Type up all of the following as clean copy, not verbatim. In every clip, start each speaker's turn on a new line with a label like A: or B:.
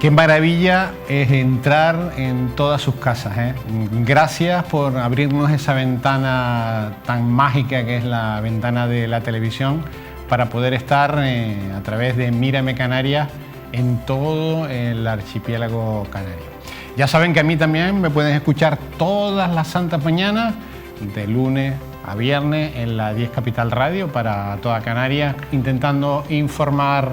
A: Qué maravilla es entrar en todas sus casas, ¿eh? Gracias por abrirnos esa ventana tan mágica que es la ventana de la televisión para poder estar a través de Mírame Canarias en todo el archipiélago canario. Ya saben que a mí también me pueden escuchar todas las santas mañanas de lunes a viernes en la 10 Capital Radio para toda Canarias, intentando informar,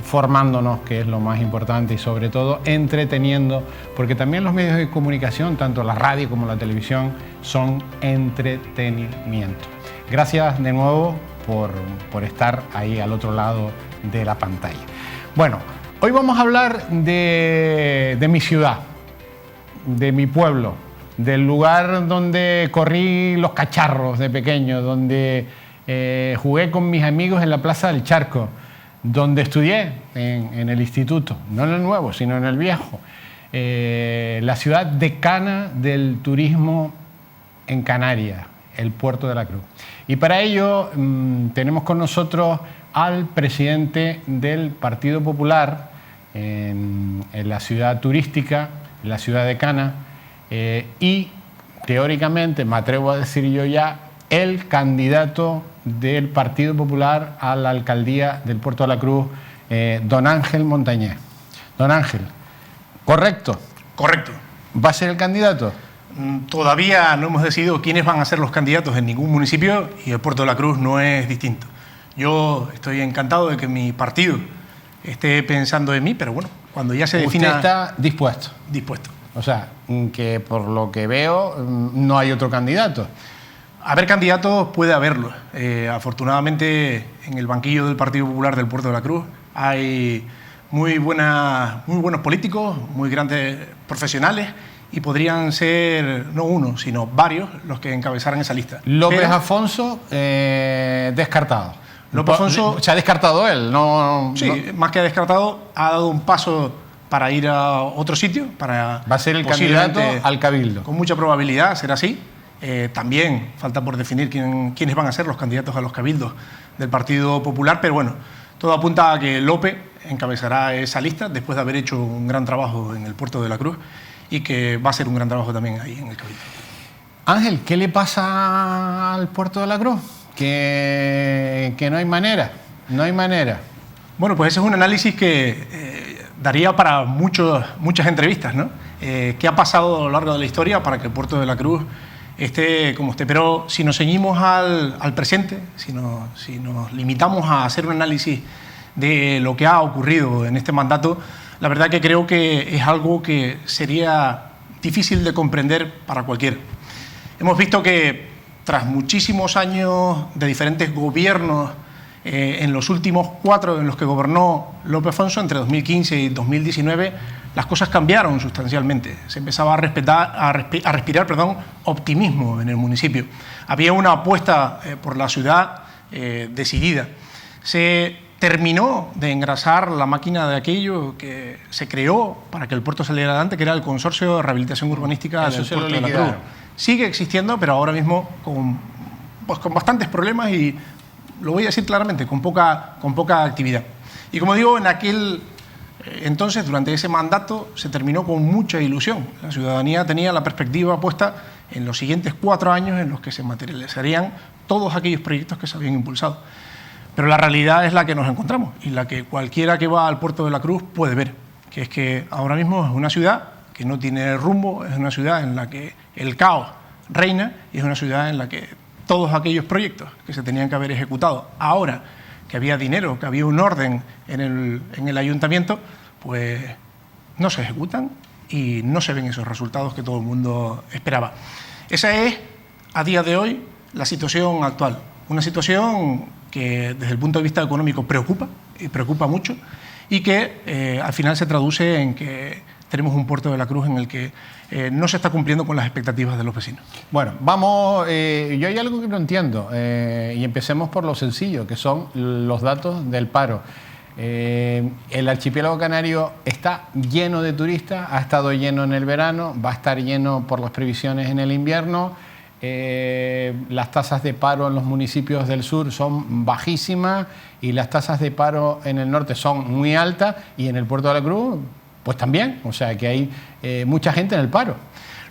A: formándonos, que es lo más importante, y sobre todo entreteniendo, porque también los medios de comunicación, tanto la radio como la televisión, son entretenimiento. Gracias de nuevo por estar ahí al otro lado de la pantalla. Bueno, hoy vamos a hablar de mi ciudad, de mi pueblo, del lugar donde corrí los cacharros de pequeño, donde jugué con mis amigos en la Plaza del Charco, donde estudié en el instituto, no en el nuevo, sino en el viejo. La ciudad decana del turismo en Canarias, el Puerto de la Cruz. Y para ello tenemos con nosotros al presidente del Partido Popular en la ciudad turística, en la ciudad decana, y teóricamente, me atrevo a decir yo ya, el candidato del Partido Popular a la alcaldía del Puerto de la Cruz, don Ángel Montañés. Don Ángel, ¿correcto?
B: Correcto.
A: ¿Va a ser el candidato?
B: Todavía no hemos decidido quiénes van a ser los candidatos en ningún municipio y el Puerto de la Cruz no es distinto. Yo estoy encantado de que mi partido esté pensando en mí, pero bueno, cuando ya se defina...
A: ¿Usted está dispuesto?
B: Dispuesto.
A: O sea, que por lo que veo no hay otro candidato.
B: Haber candidatos puede haberlo. Afortunadamente en el banquillo del Partido Popular del Puerto de la Cruz hay muy buenos políticos, muy grandes profesionales y podrían ser no uno, sino varios los que encabezaran esa lista.
A: López Afonso, descartado.
B: López Afonso...
A: Se ha descartado él, ¿no?
B: Sí,
A: no.
B: Más que descartado, ha dado un paso para ir a otro sitio. Va
A: a ser el candidato al Cabildo.
B: Con mucha probabilidad será así. También falta por definir quiénes van a ser los candidatos a los cabildos del Partido Popular, pero bueno, todo apunta a que López encabezará esa lista después de haber hecho un gran trabajo en el Puerto de la Cruz y que va a ser un gran trabajo también ahí en el Cabildo.
A: Ángel, ¿qué le pasa al Puerto de la Cruz? Que no hay manera, no hay manera.
B: Bueno, pues ese es un análisis que daría para muchas entrevistas, ¿no? ¿Qué ha pasado a lo largo de la historia para que el Puerto de la Cruz esté como esté? Pero si nos ceñimos al presente, si nos limitamos a hacer un análisis de lo que ha ocurrido en este mandato, la verdad que creo que es algo que sería difícil de comprender para cualquiera. Hemos visto que tras muchísimos años de diferentes gobiernos, en los últimos 4 en los que gobernó López Afonso, entre 2015 y 2019, las cosas cambiaron sustancialmente. Se empezaba a respirar optimismo en el municipio. Había una apuesta por la ciudad decidida. Se terminó de engrasar la máquina de aquello que se creó para que el puerto saliera adelante, que era el Consorcio de Rehabilitación Urbanística del Puerto de la Cruz. Sigue existiendo, pero ahora mismo con bastantes problemas y, lo voy a decir claramente, con poca actividad. Y como digo, en aquel entonces, durante ese mandato, se terminó con mucha ilusión. La ciudadanía tenía la perspectiva puesta en los siguientes 4 años en los que se materializarían todos aquellos proyectos que se habían impulsado. Pero la realidad es la que nos encontramos y la que cualquiera que va al Puerto de la Cruz puede ver, que es que ahora mismo es una ciudad que no tiene rumbo, es una ciudad en la que el caos reina y es una ciudad en la que todos aquellos proyectos que se tenían que haber ejecutado ahora, que había dinero, que había un orden en el ayuntamiento, pues no se ejecutan y no se ven esos resultados que todo el mundo esperaba. Esa es, a día de hoy, la situación actual. Una situación que desde el punto de vista económico preocupa, y preocupa mucho, y que al final se traduce en que tenemos un Puerto de la Cruz en el que no se está cumpliendo con las expectativas de los vecinos.
A: Bueno, vamos, yo hay algo que no entiendo, y empecemos por lo sencillo, que son los datos del paro. El archipiélago canario está lleno de turistas, ha estado lleno en el verano, va a estar lleno por las previsiones en el invierno. Las tasas de paro en los municipios del sur son bajísimas y las tasas de paro en el norte son muy altas, y en el Puerto de la Cruz pues también, o sea que hay mucha gente en el paro.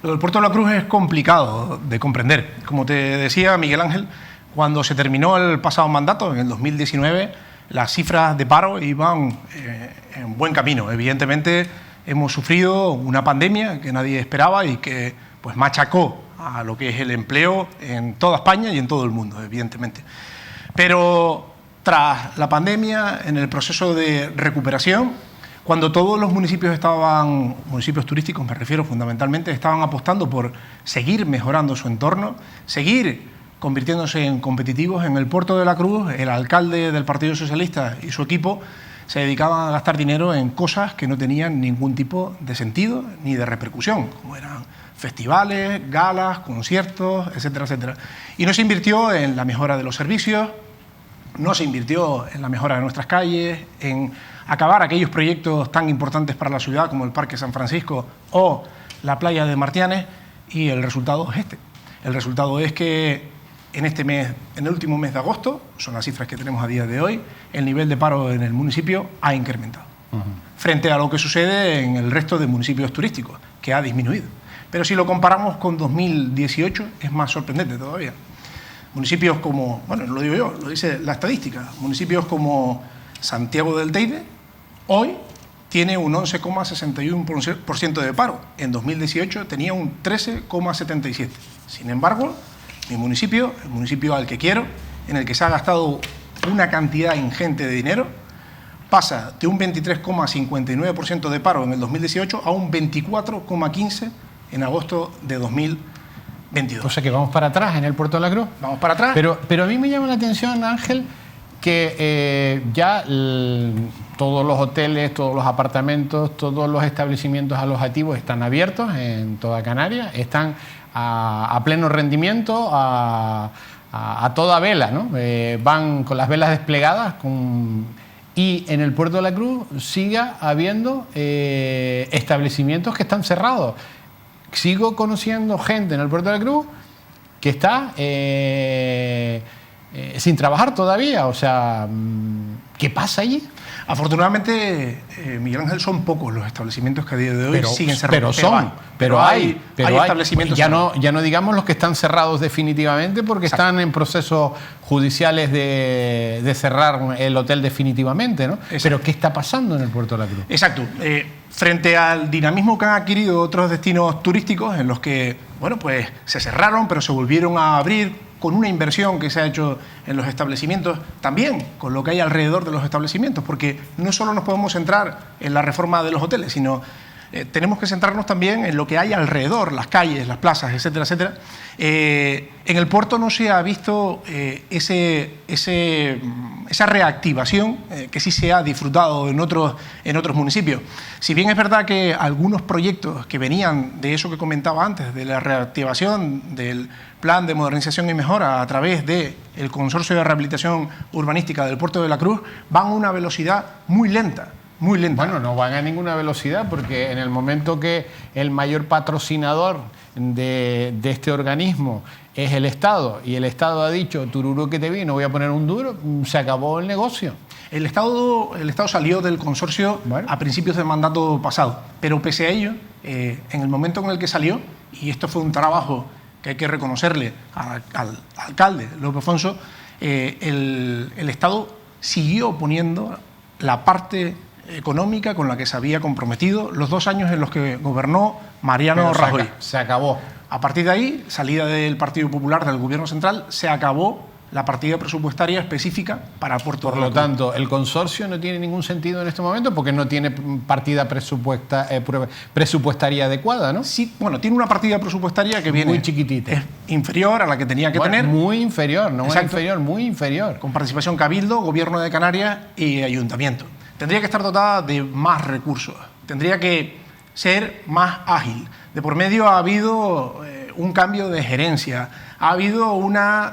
B: Lo del Puerto de la Cruz es complicado de comprender. Como te decía Miguel Ángel, cuando se terminó el pasado mandato, en el 2019, las cifras de paro iban en buen camino. Evidentemente hemos sufrido una pandemia que nadie esperaba y que pues machacó a lo que es el empleo en toda España y en todo el mundo, evidentemente. Pero tras la pandemia, en el proceso de recuperación, cuando todos los municipios municipios turísticos me refiero fundamentalmente, estaban apostando por seguir mejorando su entorno, seguir convirtiéndose en competitivos, en el Puerto de la Cruz, el alcalde del Partido Socialista y su equipo se dedicaban a gastar dinero en cosas que no tenían ningún tipo de sentido ni de repercusión, como eran festivales, galas, conciertos, etcétera, etcétera. Y no se invirtió en la mejora de los servicios, no se invirtió en la mejora de nuestras calles, en acabar aquellos proyectos tan importantes para la ciudad como el Parque San Francisco o la playa de Martianes, y el resultado es este. El resultado es que en el último mes de agosto, son las cifras que tenemos a día de hoy, el nivel de paro en el municipio ha incrementado, frente a lo que sucede en el resto de municipios turísticos, que ha disminuido. Pero si lo comparamos con 2018, es más sorprendente todavía. Municipios como, bueno, no lo digo yo, lo dice la estadística, municipios como Santiago del Teide, hoy tiene un 11,61% de paro. En 2018 tenía un 13,77%. Sin embargo, mi municipio, el municipio al que quiero, en el que se ha gastado una cantidad ingente de dinero, pasa de un 23,59% de paro en el 2018 a un 24,15% en agosto de 2022.
A: O sea que vamos para atrás en el Puerto de la Cruz.
B: Vamos para atrás.
A: Pero a mí me llama la atención, Ángel, que todos los hoteles, todos los apartamentos, todos los establecimientos alojativos están abiertos en toda Canarias, están a pleno rendimiento, a toda vela, ¿no? Van con las velas desplegadas y en el Puerto de la Cruz siga habiendo establecimientos que están cerrados. Sigo conociendo gente en el Puerto de la Cruz que está sin trabajar todavía. O sea, ¿qué pasa allí?
B: Afortunadamente, Miguel Ángel, son pocos los establecimientos que a día de hoy siguen cerrados.
A: Pero hay
B: establecimientos
A: ya no digamos los que están cerrados definitivamente, porque
B: Exacto.
A: están en procesos judiciales de cerrar el hotel definitivamente, ¿no?
B: Exacto.
A: Pero ¿qué está pasando en el Puerto de la Cruz?
B: Exacto. Frente al dinamismo que han adquirido otros destinos turísticos en los que, bueno, pues se cerraron, pero se volvieron a abrir, con una inversión que se ha hecho en los establecimientos, también con lo que hay alrededor de los establecimientos, porque no solo nos podemos centrar en la reforma de los hoteles, sino tenemos que centrarnos también en lo que hay alrededor, las calles, las plazas, etcétera, etcétera. En el puerto no se ha visto esa reactivación que sí se ha disfrutado en otros municipios. Si bien es verdad que algunos proyectos que venían de eso que comentaba antes, de la reactivación del Plan de Modernización y Mejora a través del Consorcio de Rehabilitación Urbanística del Puerto de la Cruz, van a una velocidad muy lenta. Muy lenta.
A: Bueno, no van a ninguna velocidad, porque en el momento que el mayor patrocinador de este organismo es el Estado, y el Estado ha dicho, tururú que te vi, no voy a poner un duro, se acabó el negocio.
B: El Estado salió del consorcio a principios del mandato pasado, pero pese a ello, en el momento en el que salió, y esto fue un trabajo que hay que reconocerle al alcalde López Afonso, el Estado siguió poniendo la parte económica con la que se había comprometido los 2 años en los que gobernó Mariano Rajoy.
A: Se acabó.
B: A partir de ahí, salida del Partido Popular del Gobierno Central, se acabó la partida presupuestaria específica para Puerto de la Cruz.
A: Por lo tanto, el consorcio no tiene ningún sentido en este momento porque no tiene partida presupuestaria adecuada, ¿no?
B: Sí, bueno, tiene una partida presupuestaria que viene
A: muy chiquitita.
B: Es inferior a la que tenía que tener.
A: Muy inferior, no
B: Exacto.
A: inferior, muy inferior.
B: Con participación Cabildo, Gobierno de Canarias y Ayuntamiento. Tendría que estar dotada de más recursos, tendría que ser más ágil. De por medio ha habido un cambio de gerencia, ha habido una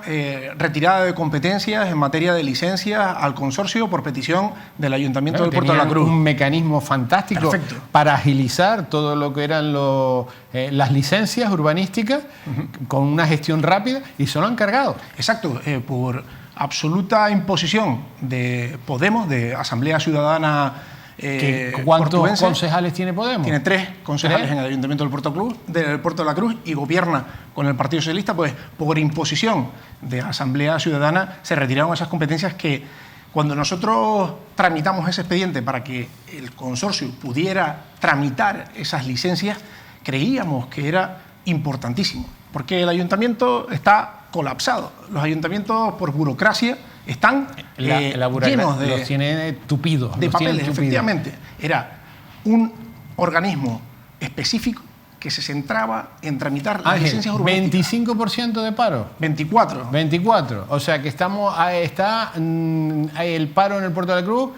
B: retirada de competencias en materia de licencias al consorcio por petición del Ayuntamiento del Puerto de la Cruz.
A: Un mecanismo fantástico.
B: Perfecto.
A: Para agilizar todo lo que eran las licencias urbanísticas con una gestión rápida, y se lo han cargado.
B: Exacto, por absoluta imposición de Podemos, de Asamblea Ciudadana
A: ¿Cuántos
B: portuense.
A: concejales tiene Podemos?
B: Tiene 3 concejales en el Ayuntamiento del Puerto de la Cruz y gobierna con el Partido Socialista. Pues por imposición de Asamblea Ciudadana se retiraron esas competencias que, cuando nosotros tramitamos ese expediente para que el consorcio pudiera tramitar esas licencias, creíamos que era importantísimo, porque el ayuntamiento está colapsado. Los ayuntamientos, por burocracia, están llenos de...
A: Los tiene tupidos.
B: De papeles, efectivamente. Era un organismo específico que se centraba en tramitar las licencias urbanísticas.
A: 25% de paro.
B: 24.
A: 24. O sea que está el paro en el Puerto de la Cruz.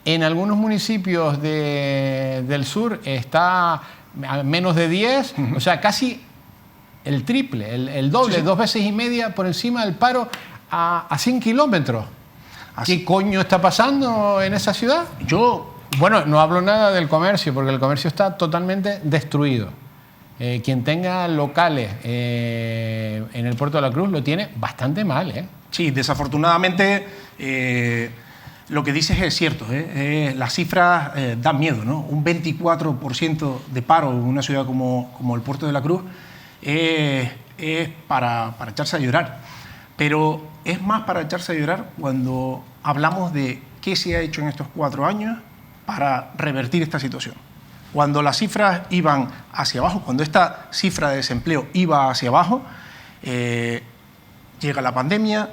A: En algunos municipios del sur está a menos de 10. O sea, casi el triple, el doble, 2 veces y media por encima del paro a 100 kilómetros. ¿Qué coño está pasando en esa ciudad? Bueno, no hablo nada del comercio, porque el comercio está totalmente destruido. Quien tenga locales en el Puerto de la Cruz lo tiene bastante mal, ¿eh?
B: Sí, desafortunadamente lo que dices es cierto, las cifras dan miedo, ¿no? Un 24% de paro en una ciudad como el Puerto de la Cruz es para echarse a llorar. Pero es más para echarse a llorar cuando hablamos de qué se ha hecho en estos 4 años para revertir esta situación. Cuando las cifras iban hacia abajo, cuando esta cifra de desempleo iba hacia abajo, llega la pandemia,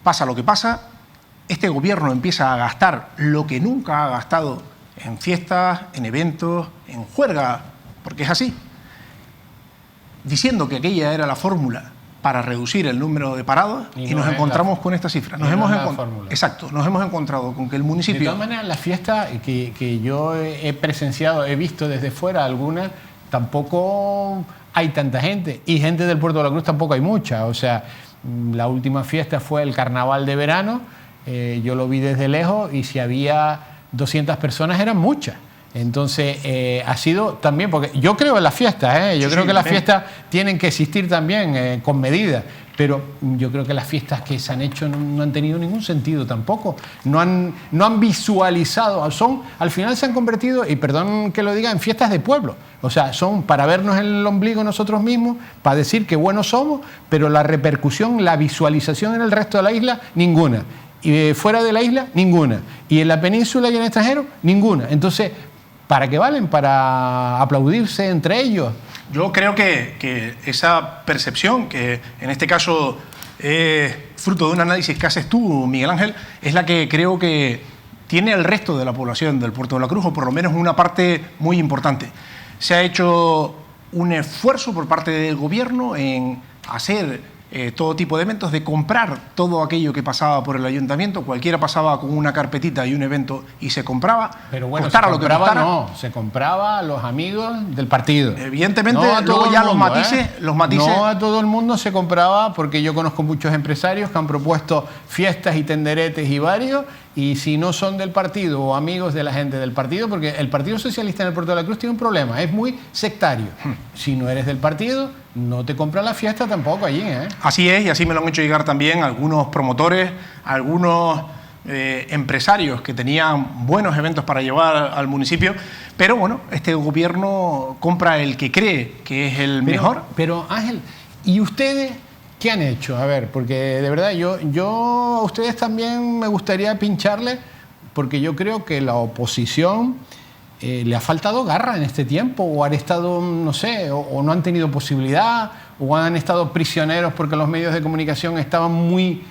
B: pasa lo que pasa, este gobierno empieza a gastar lo que nunca ha gastado en fiestas, en eventos, en juerga, porque es así, diciendo que aquella era la fórmula para reducir el número de parados, y nos encontramos con esta cifra. Nos hemos encontrado con que el municipio...
A: De todas maneras, la fiesta que yo he presenciado, he visto desde fuera algunas, tampoco hay tanta gente, y gente del Puerto de la Cruz tampoco hay mucha. O sea, la última fiesta fue el carnaval de verano, yo lo vi desde lejos, y si había 200 personas eran muchas. Entonces, ha sido también, porque yo creo en las fiestas, yo creo que las fiestas tienen que existir también con medidas, pero yo creo que las fiestas que se han hecho no han tenido ningún sentido tampoco, no han visualizado, al final se han convertido, y perdón que lo diga, en fiestas de pueblo. O sea, son para vernos en el ombligo nosotros mismos, para decir qué buenos somos, pero la repercusión, la visualización en el resto de la isla, ninguna. Y fuera de la isla, ninguna. Y en la península y en el extranjero, ninguna. Entonces, ¿para qué valen? ¿Para aplaudirse entre ellos?
B: Yo creo que esa percepción, que en este caso es fruto de un análisis que haces tú, Miguel Ángel, es la que creo que tiene el resto de la población del Puerto de la Cruz, o por lo menos una parte muy importante. Se ha hecho un esfuerzo por parte del gobierno en hacer todo tipo de eventos, de comprar todo aquello que pasaba por el ayuntamiento. Cualquiera pasaba con una carpetita y un evento y se compraba.
A: Pero bueno, se compraba, no, se compraba a los amigos del partido.
B: Evidentemente, no luego ya los matices...
A: No a todo el mundo se compraba, porque yo conozco muchos empresarios que han propuesto fiestas y tenderetes y varios, y si no son del partido o amigos de la gente del partido, porque el Partido Socialista en el Puerto de la Cruz tiene un problema, es muy sectario. Si no eres del partido, no te compras la fiesta tampoco allí, ¿eh?
B: Así es, y así me lo han hecho llegar también algunos promotores, algunos empresarios que tenían buenos eventos para llevar al municipio, pero bueno, este gobierno compra el que cree que es el mejor.
A: Pero Ángel, ¿y ustedes qué han hecho? A ver, porque de verdad yo a ustedes también me gustaría pincharle, porque yo creo que la oposición le ha faltado garra en este tiempo, o han estado, no sé, o no han tenido posibilidad, o han estado prisioneros porque los medios de comunicación estaban muy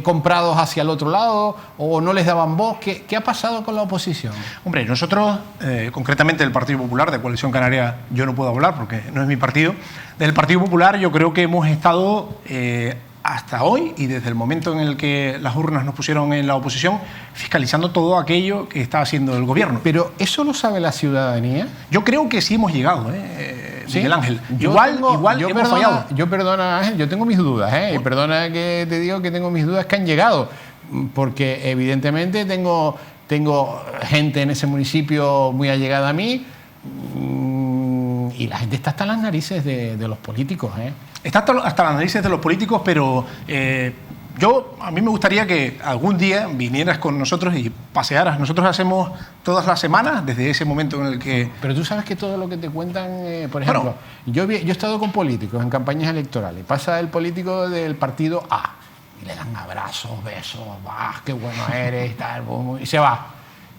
A: comprados hacia el otro lado, o no les daban voz. ¿Qué ha pasado con la oposición?
B: Hombre, nosotros, concretamente del Partido Popular, de Coalición Canaria yo no puedo hablar porque no es mi partido. Del Partido Popular yo creo que hemos estado hasta hoy, y desde el momento en el que las urnas nos pusieron en la oposición, fiscalizando todo aquello que está haciendo el gobierno.
A: ¿Pero eso lo sabe la ciudadanía?
B: Yo creo que sí hemos llegado,
A: ¿Sí?
B: Miguel Ángel. Igual hemos fallado.
A: Perdona, Ángel, yo tengo mis dudas, y perdona que te digo que tengo mis dudas que han llegado, porque evidentemente tengo gente en ese municipio muy allegada a mí, y la gente está hasta las narices de los políticos,
B: Está hasta las narices de los políticos, pero A mí me gustaría que algún día vinieras con nosotros y pasearas. Nosotros hacemos todas las semanas, desde ese momento en el que...
A: Pero tú sabes que todo lo que te cuentan, por ejemplo, yo he estado con políticos en campañas electorales. Pasa el político del partido A y le dan abrazos, besos, qué bueno eres, tal, y se va.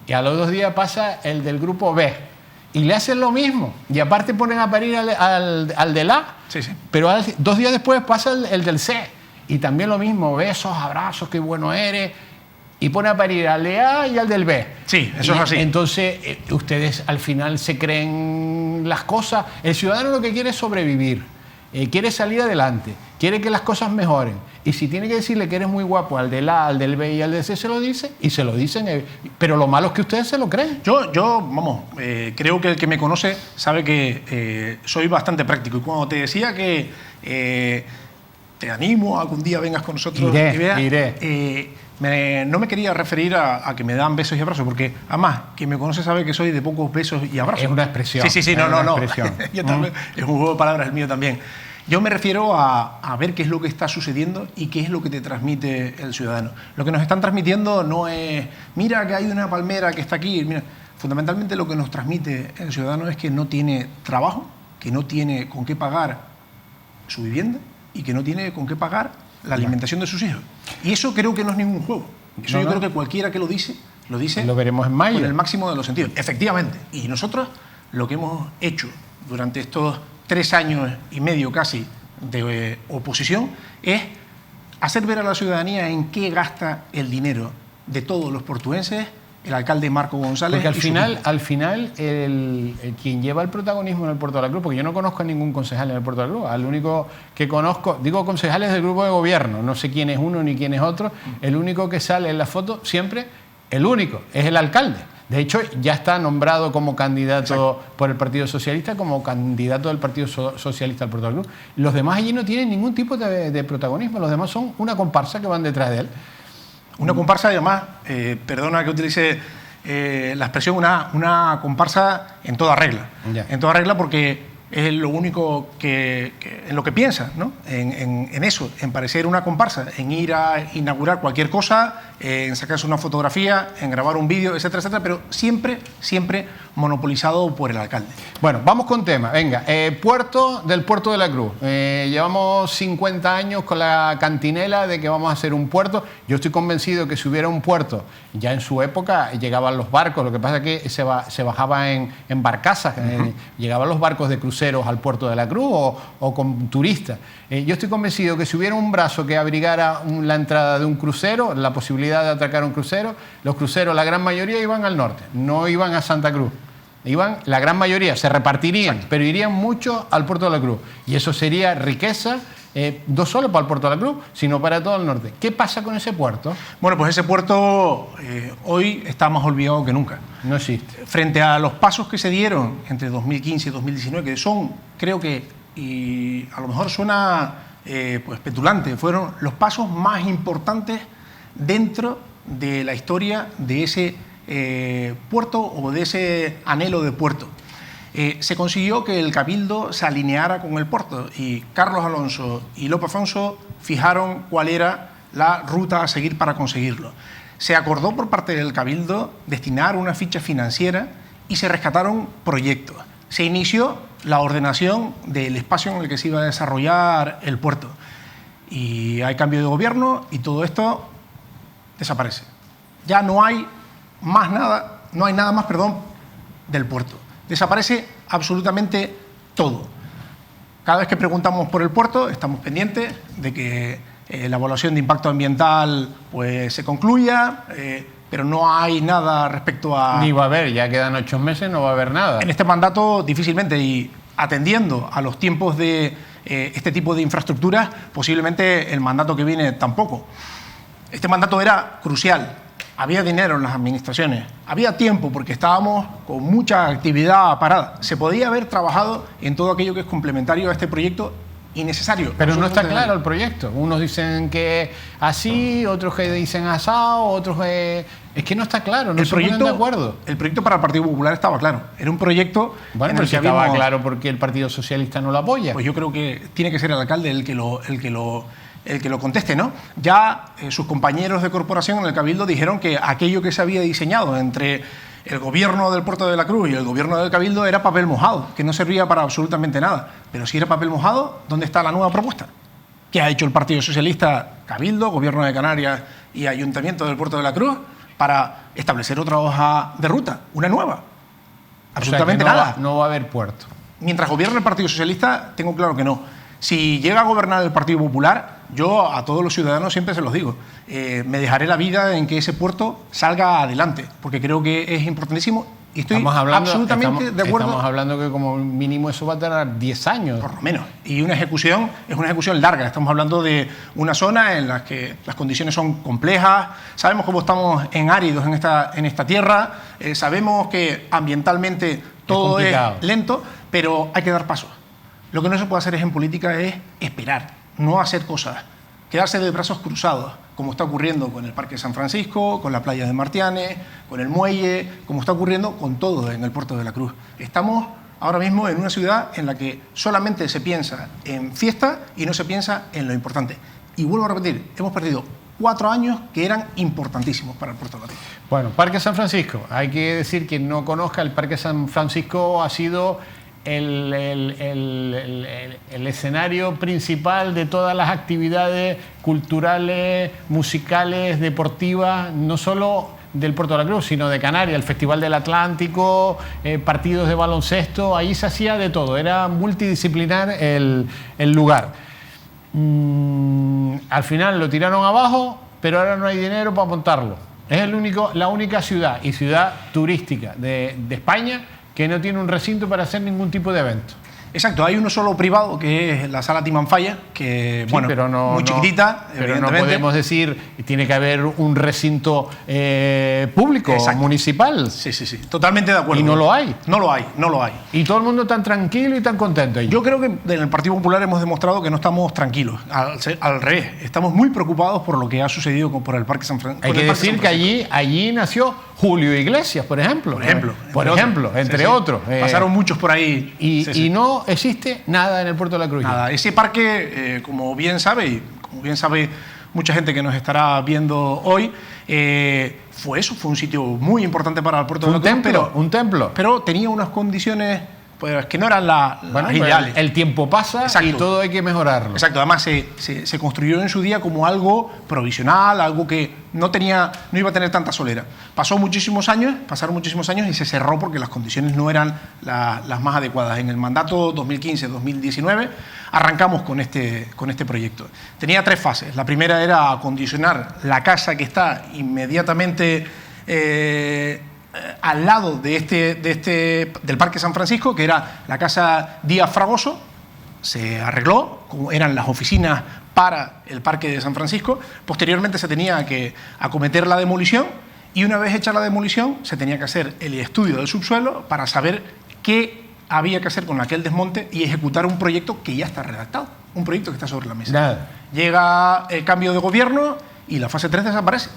A: Y a los 2 días pasa el del grupo B y le hacen lo mismo. Y aparte ponen a parir al del A,
B: sí, sí.
A: Pero 2 días después pasa el del C. Y también lo mismo, besos, abrazos, qué bueno eres. Y pone a parir al de A y al del B.
B: Sí, eso es así.
A: Entonces, ustedes al final se creen las cosas. El ciudadano lo que quiere es sobrevivir, quiere salir adelante, quiere que las cosas mejoren. Y si tiene que decirle que eres muy guapo al del A, al del B y al del C, se lo dice, y se lo dicen. Pero lo malo es que ustedes se lo creen.
B: Creo que el que me conoce sabe que soy bastante práctico. Y cuando te decía que... te animo a que un día vengas con nosotros y veas.
A: Iré.
B: No me quería referir a que me dan besos y abrazos, porque además, quien me conoce sabe que soy de pocos besos y abrazos.
A: Es una expresión.
B: Sí, no. Yo también, es un juego de palabras el mío también. Yo me refiero a ver qué es lo que está sucediendo y qué es lo que te transmite el ciudadano. Lo que nos están transmitiendo no es, mira que hay una palmera que está aquí. Mira, fundamentalmente lo que nos transmite el ciudadano es que no tiene trabajo, que no tiene con qué pagar su vivienda y que no tiene con qué pagar la alimentación de sus hijos. Y eso creo que no es ningún juego. Eso yo creo que cualquiera que lo dice
A: lo veremos en mayo.
B: Con el máximo de los sentidos. Efectivamente. Y nosotros lo que hemos hecho durante estos 3 años y medio casi de oposición es hacer ver a la ciudadanía en qué gasta el dinero de todos los portuenses el alcalde Marco González.
A: Porque al final quien lleva el protagonismo en el Puerto de la Cruz, porque yo no conozco a ningún concejal en el Puerto de la Cruz, al único que conozco, digo concejales del grupo de gobierno, no sé quién es uno ni quién es otro, el único que sale en la foto siempre, el único, es el alcalde. De hecho, ya está nombrado como candidato por el Partido Socialista, como candidato del Partido Socialista al Puerto de la Cruz. Los demás allí no tienen ningún tipo de protagonismo, los demás son una comparsa que van detrás de él.
B: Una comparsa, además, perdona que utilice la expresión, una comparsa en toda regla.
A: Ya.
B: En toda regla porque es lo único en lo que piensa, ¿no? En eso, en parecer una comparsa, en ir a inaugurar cualquier cosa, en sacarse una fotografía, en grabar un vídeo, etcétera, etcétera, pero siempre monopolizado por el alcalde.
A: Bueno, vamos con tema. Venga, Puerto de la Cruz. Llevamos 50 años con la cantinela de que vamos a hacer un puerto. Yo estoy convencido que si hubiera un puerto, ya en su época llegaban los barcos, lo que pasa es que se bajaba en barcazas, llegaban los barcos de cruceros al Puerto de la Cruz o con turistas. Yo estoy convencido que si hubiera un brazo que abrigara la entrada de un crucero, la posibilidad de atracar un crucero, los cruceros, la gran mayoría iban al norte, no iban a Santa Cruz. La gran mayoría se repartirían, pero irían mucho al Puerto de la Cruz. Y eso sería riqueza, no solo para el Puerto de la Cruz, sino para todo el norte. ¿Qué pasa con ese puerto?
B: Bueno, pues ese puerto hoy está más olvidado que nunca.
A: No existe.
B: Frente a los pasos que se dieron entre 2015 y 2019, que son, creo que, y a lo mejor suena pues petulante, fueron los pasos más importantes dentro de la historia de ese puerto o de ese anhelo de puerto. Se consiguió que el Cabildo se alineara con el puerto y Carlos Alonso y Lope Afonso fijaron cuál era la ruta a seguir para conseguirlo. Se acordó por parte del Cabildo destinar una ficha financiera y se rescataron proyectos. Se inició la ordenación del espacio en el que se iba a desarrollar el puerto. Y hay cambio de gobierno y todo esto desaparece. Ya no hay nada más del puerto. Desaparece absolutamente todo. Cada vez que preguntamos por el puerto estamos pendientes de que la evaluación de impacto ambiental pues se concluya, pero no hay nada respecto a...
A: Ni va a haber, ya quedan 8 meses, no va a haber nada.
B: En este mandato difícilmente, y atendiendo a los tiempos de este tipo de infraestructuras, posiblemente el mandato que viene tampoco. Este mandato era crucial. Había dinero en las administraciones, había tiempo porque estábamos con mucha actividad parada. Se podía haber trabajado en todo aquello que es complementario a este proyecto y necesario.
A: Pero no está claro el proyecto. Unos dicen que así, otros que dicen asado, otros que... Es que no está claro, no se ponen de acuerdo.
B: El proyecto para el Partido Popular estaba claro. Era un proyecto...
A: Bueno, pero si estaba claro porque el Partido Socialista no lo apoya.
B: Pues yo creo que tiene que ser el alcalde el que lo el que lo conteste, ¿no? Ya sus compañeros de corporación en el Cabildo dijeron que aquello que se había diseñado entre el gobierno del Puerto de la Cruz y el gobierno del Cabildo era papel mojado, que no servía para absolutamente nada. Pero si era papel mojado, ¿dónde está la nueva propuesta? ¿Qué ha hecho el Partido Socialista, Cabildo, Gobierno de Canarias y Ayuntamiento del Puerto de la Cruz para establecer otra hoja de ruta, una nueva? Absolutamente nada.
A: No va a haber puerto.
B: Mientras gobierne el Partido Socialista, tengo claro que no. Si llega a gobernar el Partido Popular, yo a todos los ciudadanos siempre se los digo, me dejaré la vida en que ese puerto salga adelante, porque creo que es importantísimo y estoy absolutamente de acuerdo.
A: Estamos hablando que como mínimo eso va a tardar 10 años.
B: Por lo menos. Y una ejecución es una ejecución larga. Estamos hablando de una zona en la que las condiciones son complejas, sabemos cómo estamos en áridos en esta tierra, sabemos que ambientalmente todo es lento, pero hay que dar pasos. Lo que no se puede hacer en política es esperar, no hacer cosas, quedarse de brazos cruzados, como está ocurriendo con el Parque San Francisco, con la playa de Martianes, con el muelle, como está ocurriendo con todo en el Puerto de la Cruz. Estamos ahora mismo en una ciudad en la que solamente se piensa en fiesta y no se piensa en lo importante. Y vuelvo a repetir, hemos perdido 4 años que eran importantísimos para el Puerto de la Cruz.
A: Bueno, Parque San Francisco, hay que decir, quien no conozca, el Parque San Francisco ha sido el escenario principal de todas las actividades culturales, musicales, deportivas, no solo del Puerto de la Cruz, sino de Canarias, el Festival del Atlántico, partidos de baloncesto, ahí se hacía de todo, era multidisciplinar el lugar. Al final lo tiraron abajo, pero ahora no hay dinero para montarlo. Es la única ciudad y ciudad turística de España que no tiene un recinto para hacer ningún tipo de evento.
B: Exacto, hay uno solo privado, que es la Sala Timanfaya, que, sí, bueno, pero muy chiquitita,
A: pero no podemos decir que tiene que haber un recinto público, exacto, municipal.
B: Sí, totalmente de acuerdo.
A: Y no lo hay.
B: No lo hay.
A: Y todo el mundo tan tranquilo y tan contento allí.
B: Yo creo que en el Partido Popular hemos demostrado que no estamos tranquilos, al revés, estamos muy preocupados por lo que ha sucedido por el Parque San Francisco.
A: Hay que decir que allí nació Julio Iglesias, por ejemplo. Entre otros.
B: Pasaron muchos por ahí.
A: Y no existe nada en el Puerto de la Cruz.
B: Nada. Ese parque, como bien sabe mucha gente que nos estará viendo hoy, fue un sitio muy importante para el Puerto de la Cruz.
A: Un templo.
B: Pero tenía unas condiciones pues, que no eran las ideales.
A: El tiempo pasa. Exacto. Y todo hay que mejorarlo.
B: Exacto. Además se construyó en su día como algo provisional, algo que no iba a tener tanta solera. Pasaron muchísimos años y se cerró porque las condiciones no eran las más adecuadas. En el mandato 2015-2019 arrancamos con este proyecto. Tenía 3 fases. La primera era acondicionar la casa que está inmediatamente al lado del Parque San Francisco, que era la Casa Díaz Fragoso. Se arregló, como eran las oficinas para el Parque de San Francisco. Posteriormente se tenía que acometer la demolición y una vez hecha la demolición se tenía que hacer el estudio del subsuelo para saber qué había que hacer con aquel desmonte y ejecutar un proyecto que ya está redactado, un proyecto que está sobre la mesa.
A: Nada.
B: Llega el cambio de gobierno y la fase 3 desaparece.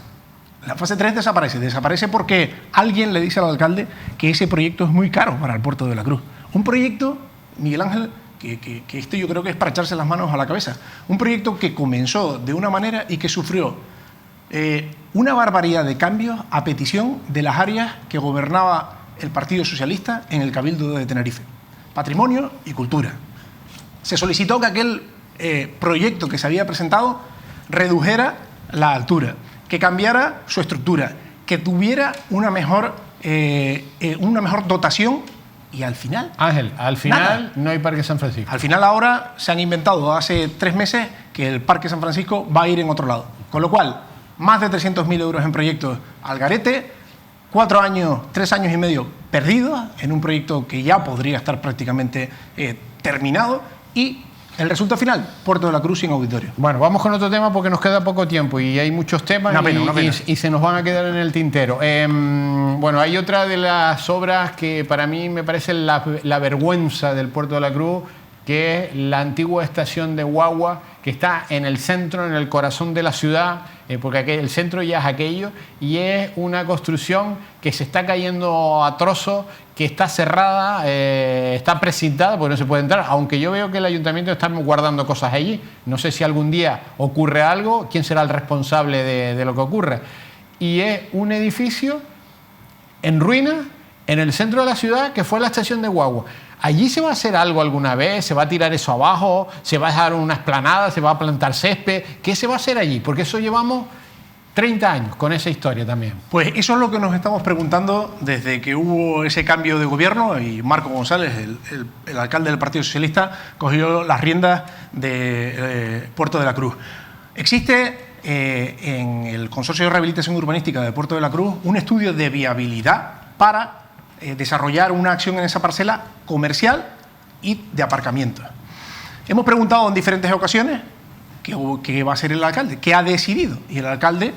B: La fase 3 desaparece porque alguien le dice al alcalde que ese proyecto es muy caro para el Puerto de la Cruz. Un proyecto, Miguel Ángel, que esto yo creo que es para echarse las manos a la cabeza. Un proyecto que comenzó de una manera y que sufrió una barbaridad de cambios a petición de las áreas que gobernaba el Partido Socialista en el Cabildo de Tenerife. Patrimonio y cultura. Se solicitó que aquel proyecto que se había presentado redujera la altura, que cambiara su estructura, que tuviera una mejor dotación. Y al final...
A: Ángel, al final no hay Parque San Francisco.
B: Al final ahora se han inventado hace 3 meses que el Parque San Francisco va a ir en otro lado. Con lo cual, más de 300.000 euros en proyectos al garete, 3 años y medio perdidos en un proyecto que ya podría estar prácticamente terminado y... El resultado final, Puerto de la Cruz sin auditorio.
A: Bueno, vamos con otro tema porque nos queda poco tiempo y hay muchos temas
B: una pena.
A: Y se nos van a quedar en el tintero. Bueno, hay otra de las obras que para mí me parece la vergüenza del Puerto de la Cruz, que es la antigua estación de guagua, que está en el centro, en el corazón de la ciudad, porque el centro ya es aquello, y es una construcción que se está cayendo a trozos, que está cerrada, está precintada porque no se puede entrar, aunque yo veo que el ayuntamiento está guardando cosas allí. No sé si algún día ocurre algo, quién será el responsable de lo que ocurre. Y es un edificio en ruinas en el centro de la ciudad, que fue la estación de guagua. ¿Allí se va a hacer algo alguna vez? ¿Se va a tirar eso abajo? ¿Se va a dejar una explanada? ¿Se va a plantar césped? ¿Qué se va a hacer allí? Porque eso llevamos 30 años con esa historia también.
B: Pues eso es lo que nos estamos preguntando desde que hubo ese cambio de gobierno y Marco González, el alcalde del Partido Socialista, cogió las riendas de Puerto de la Cruz. Existe en el Consorcio de Rehabilitación Urbanística de Puerto de la Cruz un estudio de viabilidad para desarrollar una acción en esa parcela comercial y de aparcamiento. Hemos preguntado en diferentes ocasiones qué va a hacer el alcalde, qué ha decidido, y el alcalde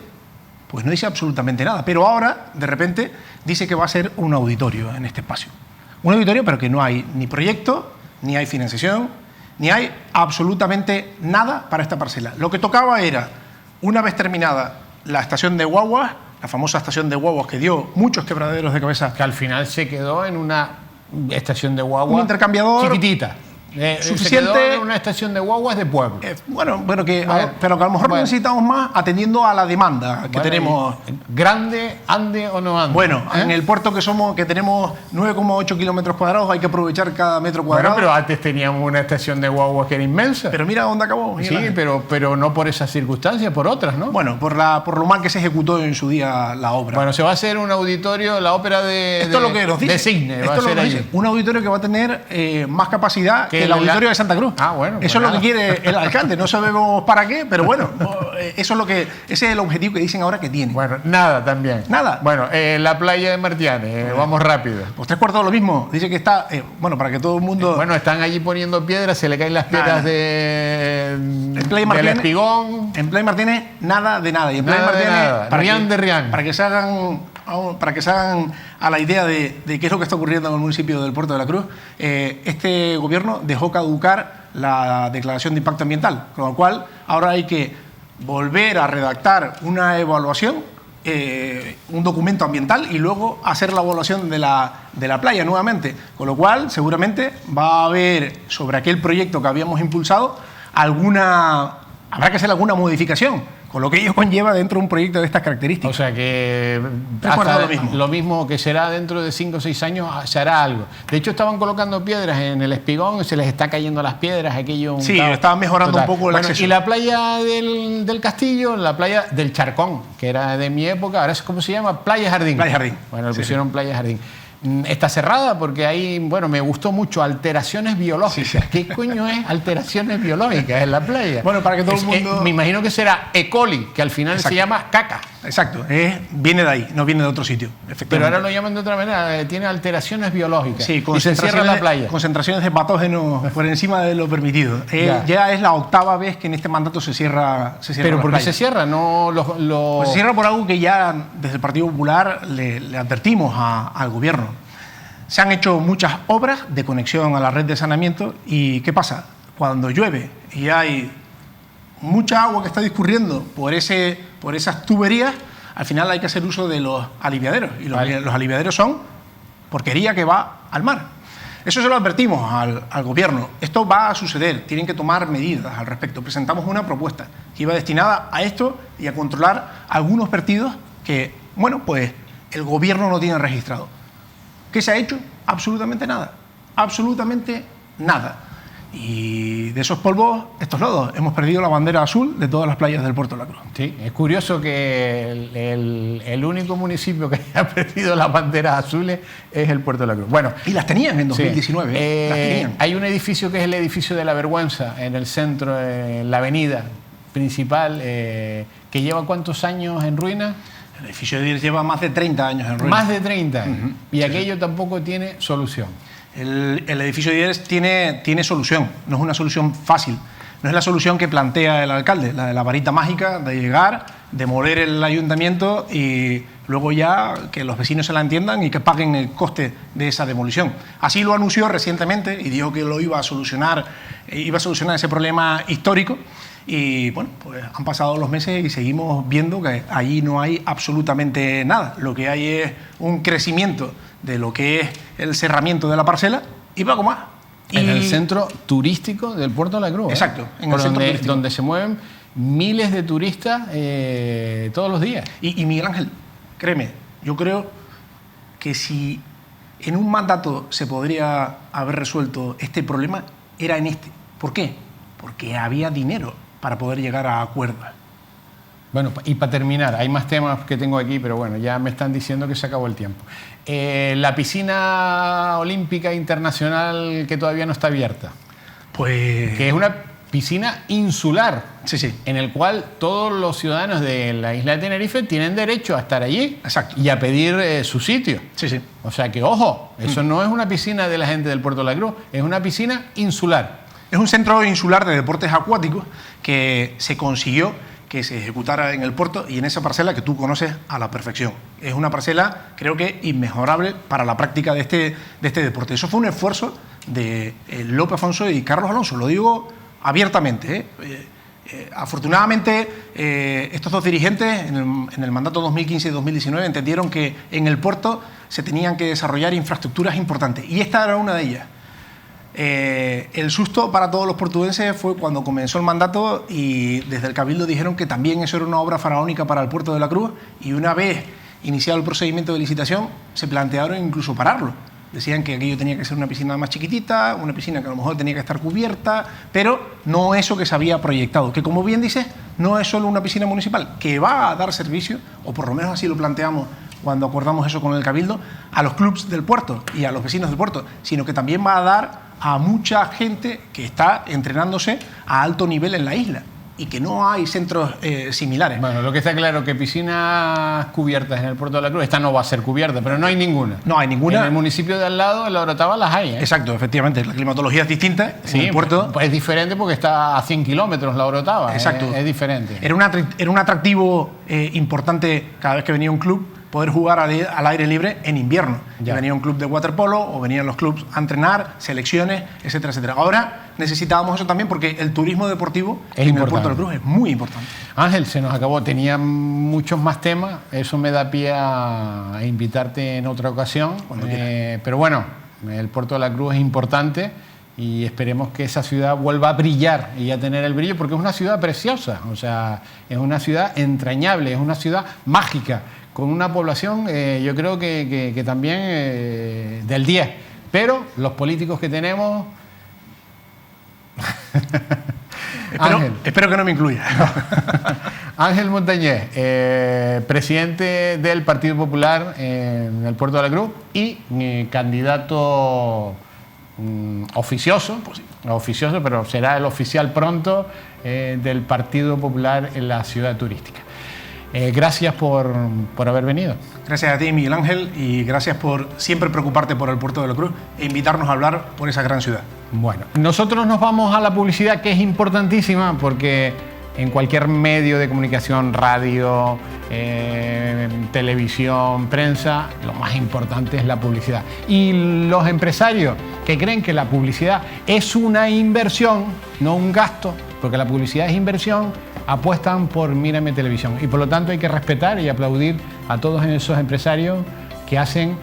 B: pues no dice absolutamente nada, pero ahora de repente dice que va a ser un auditorio en este espacio. Un auditorio, pero que no hay ni proyecto, ni hay financiación, ni hay absolutamente nada para esta parcela. Lo que tocaba era, una vez terminada la estación de guaguas, la famosa estación de guaguas que dio muchos quebraderos de cabeza.
A: Que al final se quedó en una estación de guaguas.
B: Un intercambiador
A: chiquitita.
B: Suficiente.
A: Se quedó en una estación de guaguas de pueblo.
B: Pero que a lo mejor necesitamos más atendiendo a la demanda que tenemos.
A: ¿Grande, ande o no ande?
B: Bueno, en el puerto que tenemos 9,8 kilómetros cuadrados, hay que aprovechar cada metro cuadrado.
A: Bueno, pero antes teníamos una estación de guaguas que era inmensa.
B: Pero mira dónde acabó.
A: Sí, pero no por esas circunstancias, por otras, ¿no?
B: Bueno, por lo mal que se ejecutó en su día la obra.
A: Bueno, se va a hacer un auditorio, la ópera de Cisne.
B: Esto es lo que dice. Un auditorio que va a tener más capacidad que el auditorio de Santa Cruz.
A: Bueno,
B: eso es lo que quiere el alcalde. No sabemos para qué, pero bueno, ese es el objetivo que dicen ahora que tiene.
A: Bueno, nada también.
B: Nada.
A: Bueno, la playa de Martianes, vamos rápido.
B: Pues 3/4 lo mismo. Dice que está, para que todo el mundo...
A: Bueno, están allí poniendo piedras, se le caen las piedras del Espigón.
B: En Playa Martínez, nada de nada. Y en Playa
A: Martínez, Rián de Rián.
B: Para que se hagan a la idea de qué es lo que está ocurriendo en el municipio del Puerto de la Cruz, este gobierno dejó caducar la declaración de impacto ambiental, con lo cual ahora hay que volver a redactar una evaluación, un documento ambiental, y luego hacer la evaluación de la playa nuevamente, con lo cual seguramente va a haber sobre aquel proyecto que habíamos impulsado habrá que hacer alguna modificación, con lo que ello conlleva dentro de un proyecto de estas características.
A: O sea que hasta lo mismo que será dentro de 5 o 6 años, se hará algo. De hecho, estaban colocando piedras en el Espigón, se les está cayendo las piedras, aquello...
B: Sí, estaban mejorando un poco el acceso.
A: Y la playa del Castillo, la playa del Charcón, que era de mi época, ahora es ¿cómo se llama? Playa Jardín.
B: Playa Jardín.
A: Bueno, le pusieron Playa Jardín. Está cerrada porque hay, me gustó mucho, alteraciones biológicas. ¿Qué coño es alteraciones biológicas en la playa?
B: Bueno, para que todo el mundo...
A: me imagino que será E. coli, que al final se llama caca.
B: Exacto, viene de ahí, no viene de otro sitio.
A: Pero ahora lo llaman de otra manera, tiene alteraciones biológicas.
B: Sí,
A: y se cierra la playa.
B: Concentraciones de patógenos por encima de lo permitido. Ya es la 8ª vez que en este mandato se cierra.
A: ¿Pero por qué se cierra?
B: Pues se cierra por algo que ya desde el Partido Popular le advertimos al gobierno. Se han hecho muchas obras de conexión a la red de saneamiento y ¿qué pasa? Cuando llueve y hay mucha agua que está discurriendo por esas tuberías, al final hay que hacer uso de los aliviaderos. Y los aliviaderos son porquería que va al mar. Eso se lo advertimos al gobierno. Esto va a suceder, tienen que tomar medidas al respecto. Presentamos una propuesta que iba destinada a esto y a controlar algunos vertidos que, pues el gobierno no tiene registrado. ¿Qué se ha hecho? Absolutamente nada. Absolutamente nada. Y de esos polvos, estos lodos. Hemos perdido la bandera azul de todas las playas del Puerto de la Cruz.
A: Sí, es curioso que el único municipio que ha perdido las banderas azules es el Puerto de la Cruz. Bueno,
B: y las tenían en 2019.
A: Sí.
B: Las tenían.
A: Hay un edificio que es el edificio de la vergüenza en el centro, en la avenida principal, que lleva ¿cuántos años en ruina?
B: El edificio de Diers lleva más de 30 años en ruina.
A: Más de 30 años. Y aquello tampoco tiene solución.
B: El edificio de Diers tiene solución. No es una solución fácil. No es la solución que plantea el alcalde, la de la varita mágica, de llegar, demoler el ayuntamiento y luego ya que los vecinos se la entiendan y que paguen el coste de esa demolición. Así lo anunció recientemente y dijo que lo iba a solucionar ese problema histórico. Y pues han pasado los meses y seguimos viendo que allí no hay absolutamente nada. Lo que hay es un crecimiento de lo que es el cerramiento de la parcela y poco más.
A: En el centro turístico del Puerto de la Cruz.
B: Exacto, en el centro turístico.
A: Donde se mueven miles de turistas todos los días.
B: Y Miguel Ángel, créeme, yo creo que si en un mandato se podría haber resuelto este problema, era en este. ¿Por qué? Porque había dinero para poder llegar a acuerdos.
A: Bueno, y para terminar, hay más temas que tengo aquí, pero bueno, ya me están diciendo que se acabó el tiempo. La piscina olímpica internacional que todavía no está abierta.
B: Pues...
A: Que es una piscina insular,
B: sí, sí,
A: en el cual todos los ciudadanos de la isla de Tenerife tienen derecho a estar allí.
B: Exacto.
A: Y a pedir su sitio.
B: Sí, sí.
A: O sea que, ojo, eso no es una piscina de la gente del Puerto de la Cruz, es una piscina insular.
B: Es un centro insular de deportes acuáticos que se consiguió que se ejecutara en el puerto y en esa parcela que tú conoces a la perfección. Es una parcela, creo que, inmejorable para la práctica de este deporte. Eso fue un esfuerzo de Lope Afonso y Carlos Alonso, lo digo abiertamente. Afortunadamente, estos dos dirigentes en el mandato 2015-2019 entendieron que en el puerto se tenían que desarrollar infraestructuras importantes y esta era una de ellas. El susto para todos los portugueses fue cuando comenzó el mandato y desde el Cabildo dijeron que también eso era una obra faraónica para el Puerto de la Cruz y una vez iniciado el procedimiento de licitación se plantearon incluso pararlo. Decían que aquello tenía que ser una piscina más chiquitita, una piscina que a lo mejor tenía que estar cubierta, pero no eso que se había proyectado, que como bien dices, no es solo una piscina municipal, que va a dar servicio, o por lo menos así lo planteamos cuando acordamos eso con el Cabildo, a los clubs del puerto y a los vecinos del puerto, sino que también va a dar a mucha gente que está entrenándose a alto nivel en la isla y que no hay centros similares.
A: Bueno, lo que está claro que piscinas cubiertas en el Puerto de la Cruz, esta no va a ser cubierta, pero no hay ninguna.
B: No hay ninguna.
A: En el municipio de al lado, en la Orotava, las hay.
B: Exacto, efectivamente. La climatología es distinta.
A: Sí,
B: en el puerto
A: pues es diferente porque está a 100 kilómetros la Orotava.
B: Exacto.
A: Es diferente.
B: Era un atractivo importante cada vez que venía un club poder jugar al aire libre en invierno. Ya. Venía un club de waterpolo o venían los clubs a entrenar, selecciones, etcétera, etcétera. Ahora necesitábamos eso también porque el turismo deportivo en el Puerto de la Cruz es muy importante.
A: Ángel, se nos acabó. Tenía muchos más temas. Eso me da pie a invitarte en otra ocasión. Pero bueno, el Puerto de la Cruz es importante y esperemos que esa ciudad vuelva a brillar y a tener el brillo porque es una ciudad preciosa. O sea, es una ciudad entrañable, es una ciudad mágica, con una población, yo creo que también del 10. Pero los políticos que tenemos...
B: Espero que no me incluya.
A: Ángel Montañés, presidente del Partido Popular en el Puerto de la Cruz y candidato oficioso, pero será el oficial pronto del Partido Popular en la ciudad turística. Gracias por haber venido.
B: Gracias a ti, Miguel Ángel, y gracias por siempre preocuparte por el Puerto de la Cruz e invitarnos a hablar por esa gran ciudad.
A: Bueno, nosotros nos vamos a la publicidad, que es importantísima porque en cualquier medio de comunicación, radio, televisión, prensa, lo más importante es la publicidad. Y los empresarios que creen que la publicidad es una inversión, no un gasto, porque la publicidad es inversión, apuestan por Mírame Televisión. Y por lo tanto hay que respetar y aplaudir a todos esos empresarios que hacen,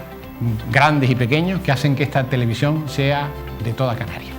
A: grandes y pequeños, que hacen que esta televisión sea de toda Canarias.